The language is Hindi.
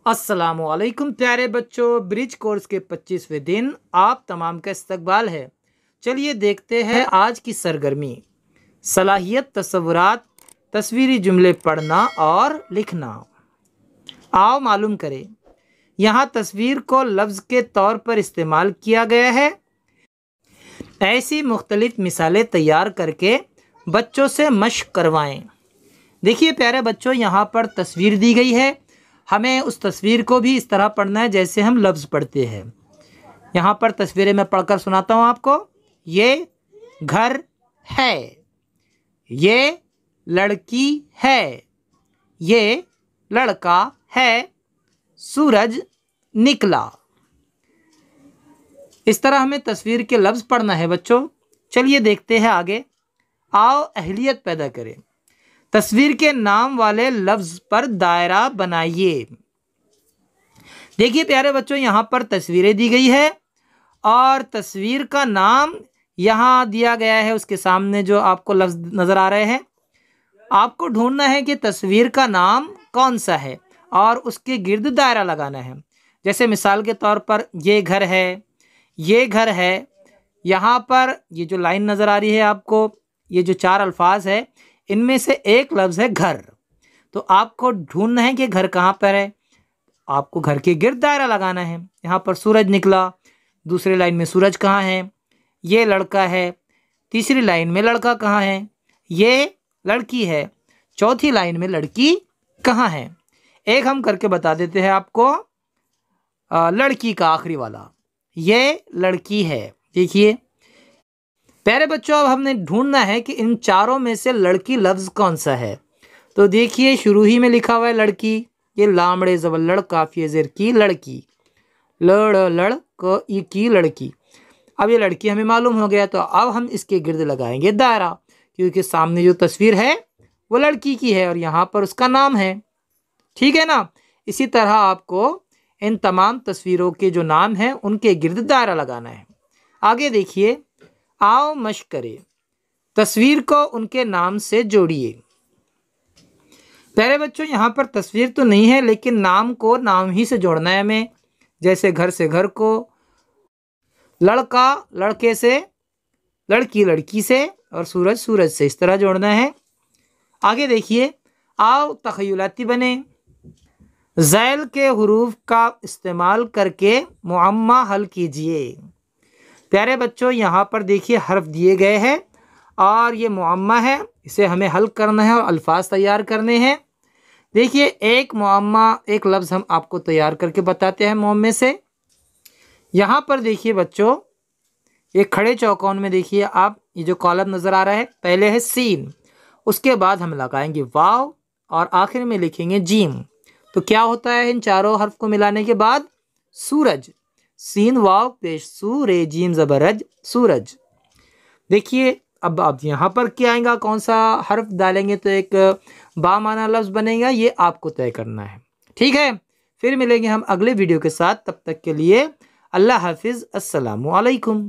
अस्सलामुअलैकुम प्यारे बच्चों, ब्रिज कोर्स के 25वें दिन आप तमाम का इस्तकबाल है। चलिए देखते हैं आज की सरगर्मी। सलाहियत तस्वुरात, तस्वीरी जुमले पढ़ना और लिखना। आओ मालूम करें। यहाँ तस्वीर को लफ्ज़ के तौर पर इस्तेमाल किया गया है। ऐसी मुख्तलिफ मिसालें तैयार करके बच्चों से मश्क करवाएं। देखिए प्यारे बच्चों, यहाँ पर तस्वीर दी गई है। हमें उस तस्वीर को भी इस तरह पढ़ना है जैसे हम लफ्ज़ पढ़ते हैं। यहाँ पर तस्वीरें मैं पढ़कर सुनाता हूँ आपको। ये घर है, ये लड़की है, ये लड़का है, सूरज निकला। इस तरह हमें तस्वीर के लफ्ज़ पढ़ना है बच्चों। चलिए देखते हैं आगे। आओ अहलियत पैदा करें। तस्वीर के नाम वाले लफ्ज़ पर दायरा बनाइए। देखिए प्यारे बच्चों, यहाँ पर तस्वीरें दी गई है और तस्वीर का नाम यहाँ दिया गया है। उसके सामने जो आपको लफ्ज़ नज़र आ रहे हैं, आपको ढूंढना है कि तस्वीर का नाम कौन सा है और उसके गिर्द दायरा लगाना है। जैसे मिसाल के तौर पर ये घर है, ये घर है। यहाँ पर ये जो लाइन नज़र आ रही है आपको, ये जो 4 अल्फाज है, इनमें से एक लफ्ज़ है घर। तो आपको ढूंढना है कि घर कहाँ पर है। आपको घर के गिर्द दायरा लगाना है। यहाँ पर सूरज निकला, दूसरी लाइन में सूरज कहाँ है, ये लड़का है, तीसरी लाइन में लड़का कहाँ है, ये लड़की है, चौथी लाइन में लड़की कहाँ है। एक हम करके बता देते हैं आपको। लड़की का आखिरी वाला, ये लड़की है। देखिए प्यारे बच्चों, अब हमने ढूंढना है कि इन चारों में से लड़की लफ्ज़ कौन सा है। तो देखिए शुरू ही में लिखा हुआ है लड़की। ये लामड़े ज़बर लड़ काफिए ज़ेर की लड़की, लड़ को ई की लड़की। अब ये लड़की हमें मालूम हो गया, तो अब हम इसके गिर्द लगाएंगे दायरा, क्योंकि सामने जो तस्वीर है वो लड़की की है और यहाँ पर उसका नाम है। ठीक है ना। इसी तरह आपको इन तमाम तस्वीरों के जो नाम हैं उनके गिर्द दायरा लगाना है। आगे देखिए। आओ मश्क करें। तस्वीर को उनके नाम से जोड़िए। प्यारे बच्चों, यहाँ पर तस्वीर तो नहीं है, लेकिन नाम को नाम ही से जोड़ना है हमें। जैसे घर से घर को, लड़का लड़के से, लड़की लड़की से और सूरज सूरज से, इस तरह जोड़ना है। आगे देखिए। आओ तख़य्युलाती बने। ज़ैल के हुरूफ का इस्तेमाल करके मुअम्मा हल कीजिए। प्यारे बच्चों, यहाँ पर देखिए हर्फ दिए गए हैं और ये मुअम्मा है, इसे हमें हल करना है और अल्फाज तैयार करने हैं। देखिए एक मुअम्मा, एक लफ्ज़ हम आपको तैयार करके बताते हैं मुअम्मे से। यहाँ पर देखिए बच्चों, ये खड़े चौकोन में देखिए आप, ये जो कॉलम नज़र आ रहा है, पहले है सीन, उसके बाद हम लगाएंगे वाव और आखिर में लिखेंगे जीम। तो क्या होता है इन चारों हर्फ को मिलाने के बाद? सूरज। सीन वाव पेश सू रे जीम ज़बरज, सूरज। देखिए अब यहाँ पर क्या आएगा, कौन सा हर्फ डालेंगे तो एक बामाना लफ्ज़ बनेगा, ये आपको तय करना है। ठीक है, फिर मिलेंगे हम अगले वीडियो के साथ। तब तक के लिए अल्लाह हाफिज़, अस्सलामु अलैकुम।